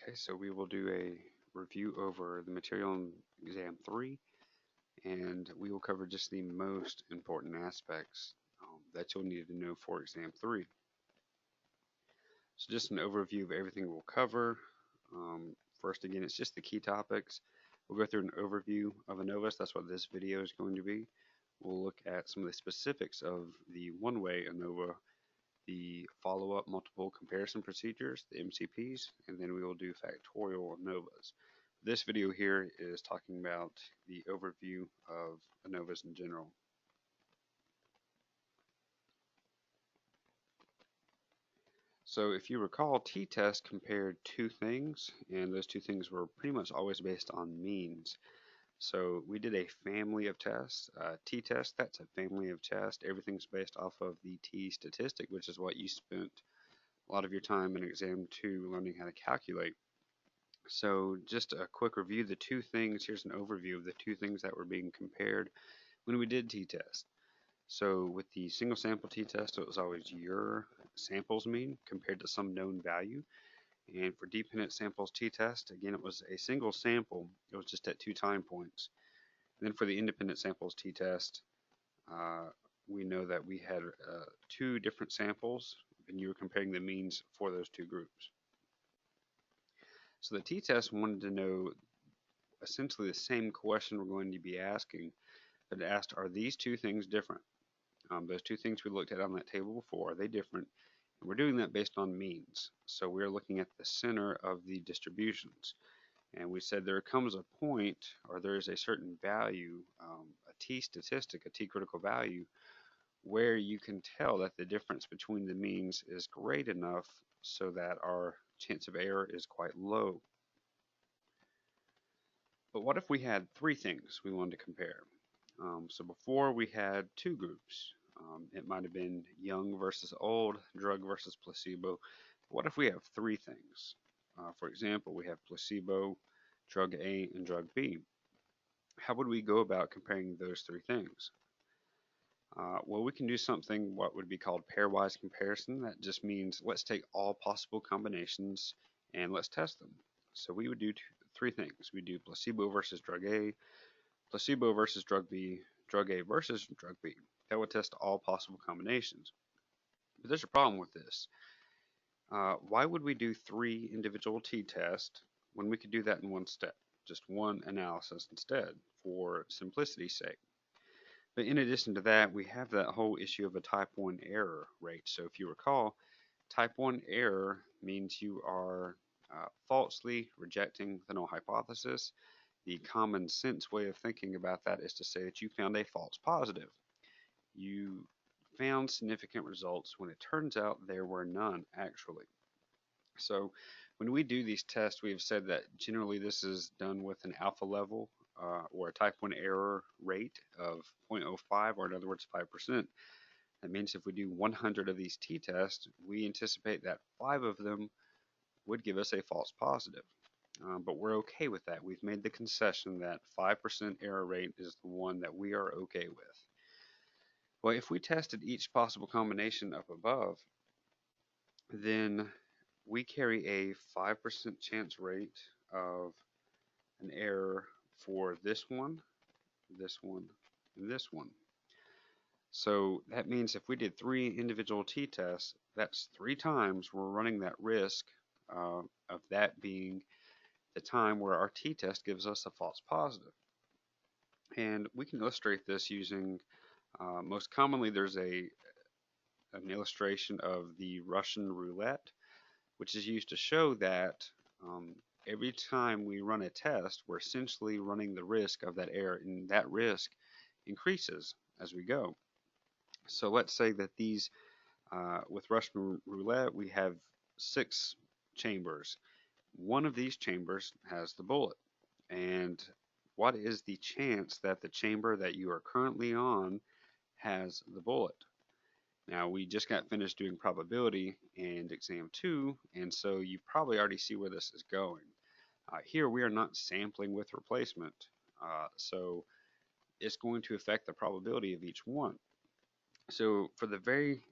Okay, so we will do a review over the material in exam 3, and we will cover just the most important aspects that you'll need to know for exam 3. So just an overview of everything we'll cover. First, again, it's just the key topics. We'll go through an overview of ANOVA. That's what this video is going to be. We'll look at some of the specifics of the one-way ANOVA, the follow-up multiple comparison procedures, the MCPs, and then we will do factorial ANOVAs. This video here is talking about the overview of ANOVAs in general. So if you recall, t-test compared two things, and those two things were pretty much always based on means. So we did a family of tests. T-test, that's a family of tests. Everything's based off of the t statistic, which is what you spent a lot of your time in exam 2 learning how to calculate. So just a quick review, the two things, here's an overview of the two things that were being compared when we did t-test. So with the single sample t-test, it was always your samples mean compared to some known value. And for dependent samples t-test, again, it was a single sample. It was just at 2 time points. And then for the independent samples t-test, we know that we had 2 different samples, and you were comparing the means for those 2 groups. So the t-test wanted to know essentially the same question we're going to be asking, but it asked, are these two things different? Those two things we looked at on that table before, are they different? And we're doing that based on means. So we're looking at the center of the distributions. And we said there comes a point, or there is a certain value, a t statistic, a t critical value, where you can tell that the difference between the means is great enough so that our chance of error is quite low. But what if we had 3 things we wanted to compare? So before we had 2 groups. It might have been young versus old, drug versus placebo. What if we have 3 things? For example, we have placebo, drug A, and drug B. How would we go about comparing those 3 things? Well, we can do something what would be called pairwise comparison. That just means let's take all possible combinations and let's test them. So we would do 3 things. We do placebo versus drug A, placebo versus drug B, drug A versus drug B. That would test all possible combinations. But there's a problem with this. Why would we do 3 individual t-tests when we could do that in one step? Just one analysis instead, for simplicity's sake. But in addition to that, we have that whole issue of a type 1 error rate. So if you recall, type 1 error means you are falsely rejecting the null hypothesis. The common sense way of thinking about that is to say that you found a false positive. You found significant results when it turns out there were none actually. So when we do these tests, we have said that generally this is done with an alpha level or a type 1 error rate of 0.05, or in other words 5%. That means if we do 100 of these t-tests, we anticipate that 5 of them would give us a false positive. But we're okay with that. We've made the concession that 5% error rate is the one that we are okay with. Well, if we tested each possible combination up above, then we carry a 5% chance rate of an error for this one, and this one. So that means if we did 3 individual t-tests, that's 3 times we're running that risk of that being the time where our t-test gives us a false positive. And we can illustrate this using, most commonly there's an illustration of the Russian roulette, which is used to show that every time we run a test, we're essentially running the risk of that error, and that risk increases as we go. So let's say that these, with Russian roulette, we have 6 chambers. One of these chambers has the bullet. And what is the chance that the chamber that you are currently on has the bullet? Now, we just got finished doing probability in exam 2, and so you probably already see where this is going. Here we are not sampling with replacement, so it's going to affect the probability of each one. So for the very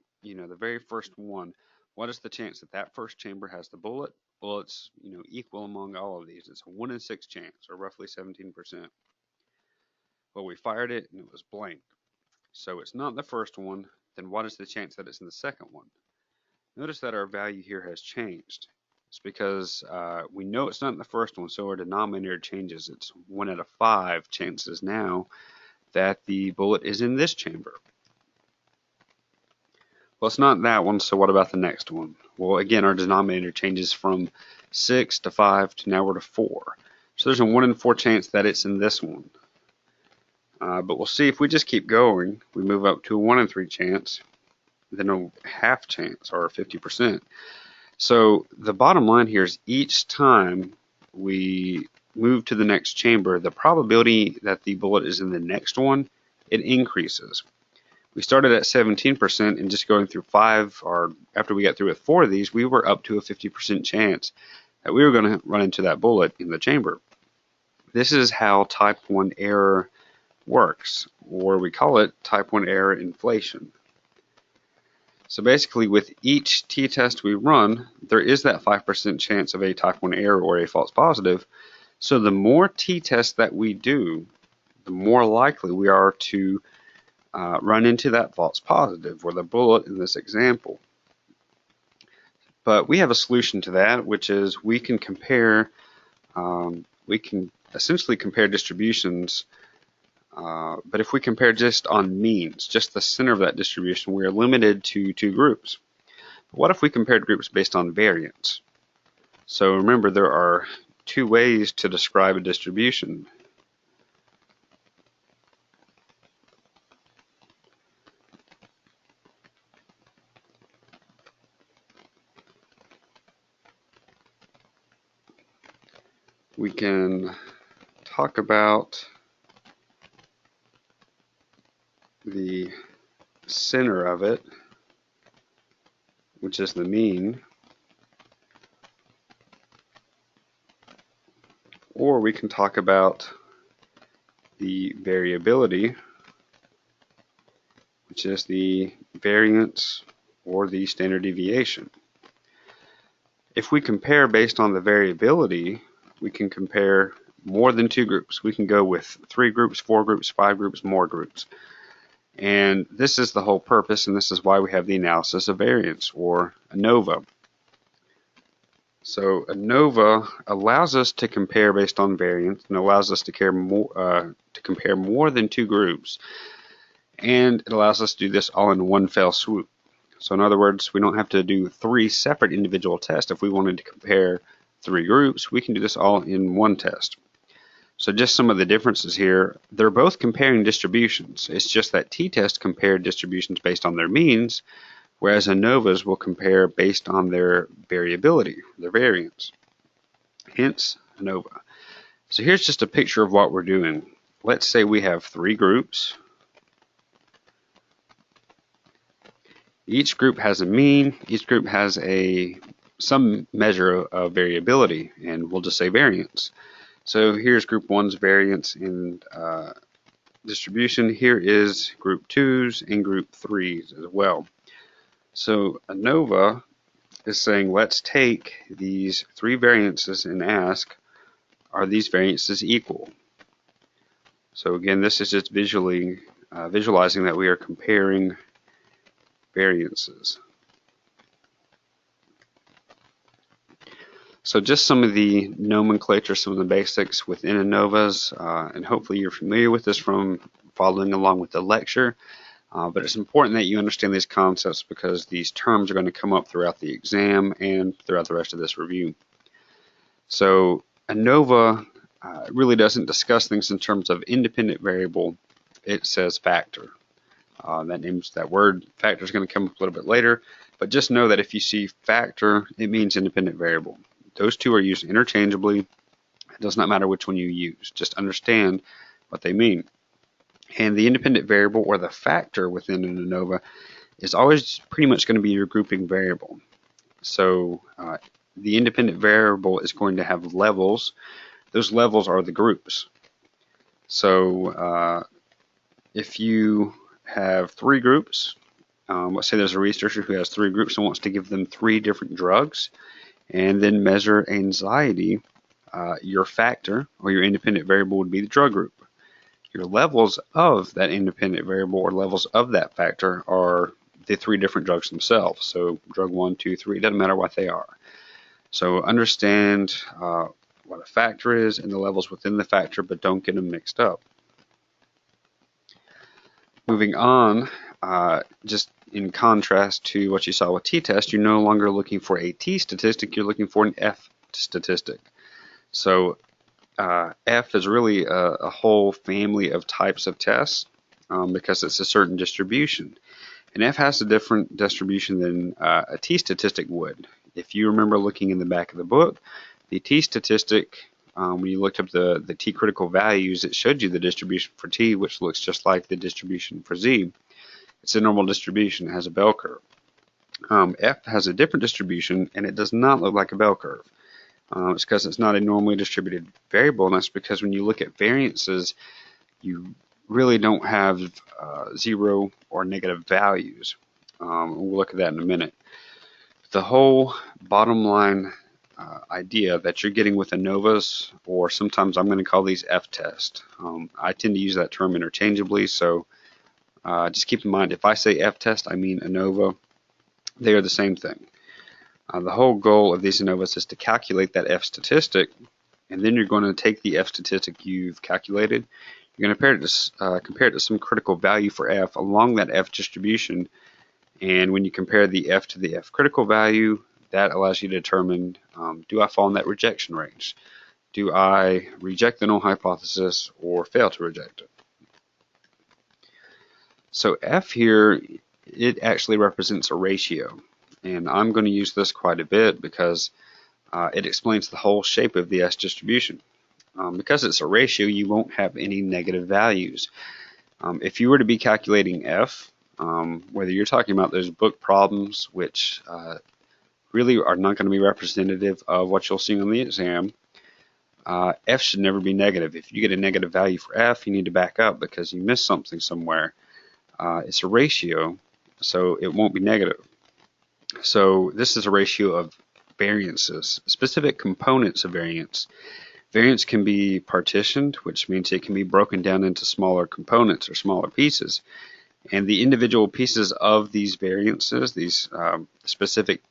first one, What is the chance that that first chamber has the bullet? Well, it's equal among all of these. It's a 1 in 6 chance, or roughly 17%. Well, we fired it and it was blank. So it's not the first one. Then what is the chance that it's in the second one? Notice that our value here has changed. It's because we know it's not in the first one, so our denominator changes. It's 1 out of 5 chances now that the bullet is in this chamber. Well, it's not that one, so what about the next one? Well, again, our denominator changes from 6 to 5 to now we're to 4. So there's a 1 in 4 chance that it's in this one. But we'll see if we just keep going, we move up to a 1 in 3 chance, then a half chance, or 50%. So the bottom line here is each time we move to the next chamber, the probability that the bullet is in the next one, it increases. We started at 17% and just going through 5, or after we got through with 4 of these, we were up to a 50% chance that we were going to run into that bullet in the chamber. This is how type 1 error works, or we call it type 1 error inflation. So basically with each t-test we run, there is that 5% chance of a type 1 error or a false positive. So the more t-tests that we do, the more likely we are to run into that false positive, or the bullet in this example. But we have a solution to that, which is we can essentially compare distributions. But if we compare just on means, just the center of that distribution, we are limited to 2 groups. But what if we compared groups based on variance? So remember, there are 2 ways to describe a distribution. We can talk about the center of it, which is the mean, or we can talk about the variability, which is the variance or the standard deviation. If we compare based on the variability, we can compare more than 2 groups. We can go with 3 groups, 4 groups, 5 groups, more groups. And this is the whole purpose, and this is why we have the analysis of variance, or ANOVA. So ANOVA allows us to compare based on variance, and allows us to compare more than 2 groups. And it allows us to do this all in one fell swoop. So in other words, we don't have to do 3 separate individual tests. If we wanted to compare 3 groups, we can do this all in one test. So just some of the differences here, they're both comparing distributions. It's just that t-test compared distributions based on their means, whereas ANOVAs will compare based on their variability, their variance. Hence, ANOVA. So here's just a picture of what we're doing. Let's say we have 3 groups. Each group has a mean, each group has some measure of variability, and we'll just say variance. So here's group 1's variance and distribution. Here is group 2's and group 3's as well. So ANOVA is saying, let's take these 3 variances and ask, are these variances equal? So again, this is just visualizing that we are comparing variances. So just some of the nomenclature, some of the basics within ANOVAs, and hopefully you're familiar with this from following along with the lecture. But it's important that you understand these concepts because these terms are going to come up throughout the exam and throughout the rest of this review. So ANOVA really doesn't discuss things in terms of independent variable. It says factor. That word factor is going to come up a little bit later, but just know that if you see factor, it means independent variable. Those 2 are used interchangeably. It does not matter which one you use. Just understand what they mean. And the independent variable, or the factor within an ANOVA, is always pretty much going to be your grouping variable. So the independent variable is going to have levels. Those levels are the groups. So if you have 3 groups, let's say there's a researcher who has 3 groups and wants to give them 3 different drugs and then measure anxiety. Your factor or your independent variable would be the drug group. Your levels of that independent variable or levels of that factor are the 3 different drugs themselves. So drug 1, 2, 3, it doesn't matter what they are. So understand what a factor is and the levels within the factor, but don't get them mixed up. Moving on, just in contrast to what you saw with t-test, you're no longer looking for a t statistic, you're looking for an f statistic. So F is really a whole family of types of tests because it's a certain distribution. And F has a different distribution than a t statistic would. If you remember looking in the back of the book, the t statistic, when you looked up the t critical values, it showed you the distribution for t, which looks just like the distribution for z. It's a normal distribution, it has a bell curve. F has a different distribution, and it does not look like a bell curve. It's because it's not a normally distributed variable, and that's because when you look at variances, you really don't have 0 or negative values. We'll look at that in a minute. The whole bottom line idea that you're getting with ANOVAs, or sometimes I'm going to call these F-tests. I tend to use that term interchangeably, so just keep in mind, if I say F-test, I mean ANOVA. They are the same thing. The whole goal of these ANOVAs is to calculate that F statistic, and then you're going to take the F statistic you've calculated, you're going to compare it to some critical value for F along that F distribution, and when you compare the F to the F critical value, that allows you to determine, do I fall in that rejection range? Do I reject the null hypothesis or fail to reject it? So F here, it actually represents a ratio. And I'm going to use this quite a bit because it explains the whole shape of the S distribution. Because it's a ratio, you won't have any negative values. If you were to be calculating F, whether you're talking about those book problems, which really are not going to be representative of what you'll see on the exam, F should never be negative. If you get a negative value for F, you need to back up because you missed something somewhere. It's a ratio, so it won't be negative. So this is a ratio of variances, specific components of variance. Variance can be partitioned, which means it can be broken down into smaller components or smaller pieces. And the individual pieces of these variances, these specific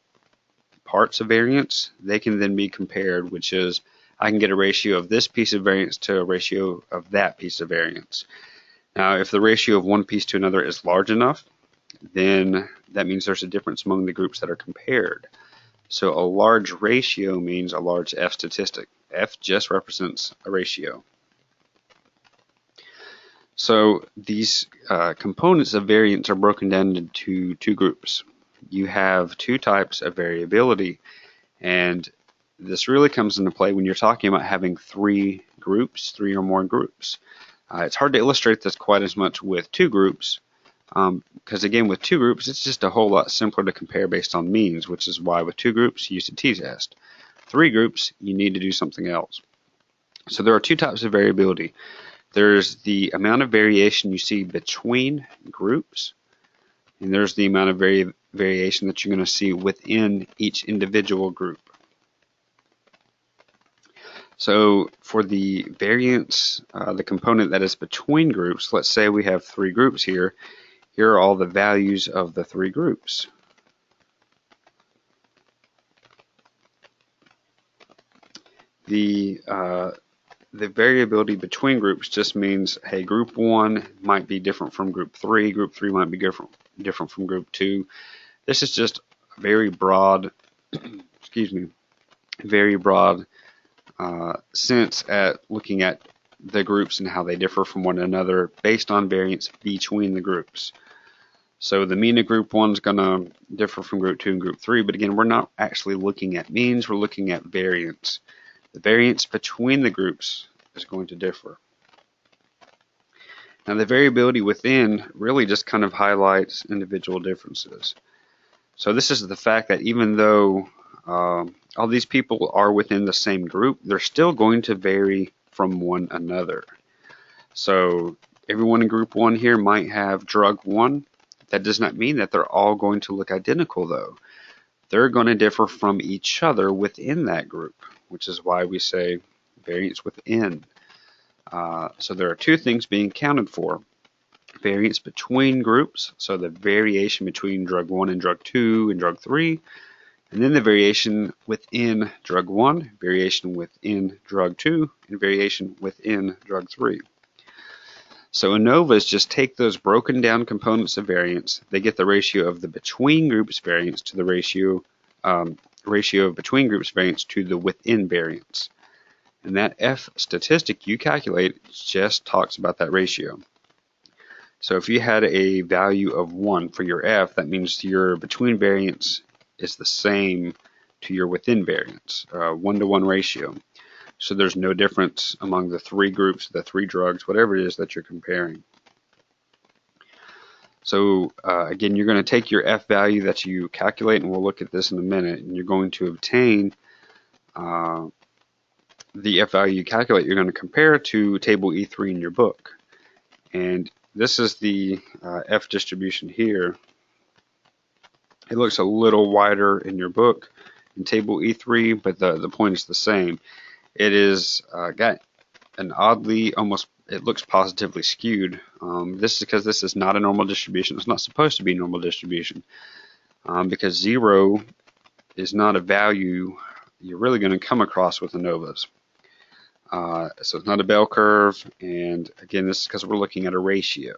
parts of variance, they can then be compared, which is I can get a ratio of this piece of variance to a ratio of that piece of variance. Now, if the ratio of one piece to another is large enough, then that means there's a difference among the groups that are compared. So a large ratio means a large F statistic. F just represents a ratio. So these components of variance are broken down into 2 groups. You have 2 types of variability, and this really comes into play when you're talking about having 3 groups, 3 or more groups. It's hard to illustrate this quite as much with 2 groups, because again, with 2 groups, it's just a whole lot simpler to compare based on means, which is why with 2 groups, you use a t-test. 3 groups, you need to do something else. So there are 2 types of variability. There's the amount of variation you see between groups, and there's the amount of variation that you're going to see within each individual group. So for the variance, the component that is between groups, let's say we have 3 groups here. Here are all the values of the 3 groups. The variability between groups just means, hey, group 1 might be different from group 3, group 3 might be different from group 2. This is just a very broad, very broad sense at looking at the groups and how they differ from one another based on variance between the groups. So the mean of group 1 is going to differ from group 2 and group 3, but again, we're not actually looking at means, we're looking at variance. The variance between the groups is going to differ. Now the variability within really just kind of highlights individual differences. So this is the fact that even though all these people are within the same group, they're still going to vary from one another. So everyone in group 1 here might have drug 1. That does not mean that they're all going to look identical, though. They're going to differ from each other within that group, which is why we say variance within. So there are two things being counted for. Variance between groups, so the variation between drug 1 and drug 2 and drug 3, and then the variation within drug 1, variation within drug 2, and variation within drug 3. So ANOVAs just take those broken down components of variance, they get the ratio of the between groups variance to the ratio of between groups variance to the within variance. And that F statistic you calculate just talks about that ratio. So if you had a value of 1 for your F, that means your between variance is the same to your within variance, 1-to-1 ratio. So there's no difference among the three groups, the three drugs, whatever it is that you're comparing. So again, you're going to take your F value that you calculate, and we'll look at this in a minute, and you're going to obtain the F value you calculate. You're going to compare it to table E3 in your book. And this is the F distribution here. It looks a little wider in your book in table E3, but the point is the same. It is got an oddly, almost, it looks positively skewed. This is because this is not a normal distribution. It's not supposed to be a normal distribution because 0 is not a value you're really going to come across with ANOVAs. So it's not a bell curve, and again, this is because we're looking at a ratio.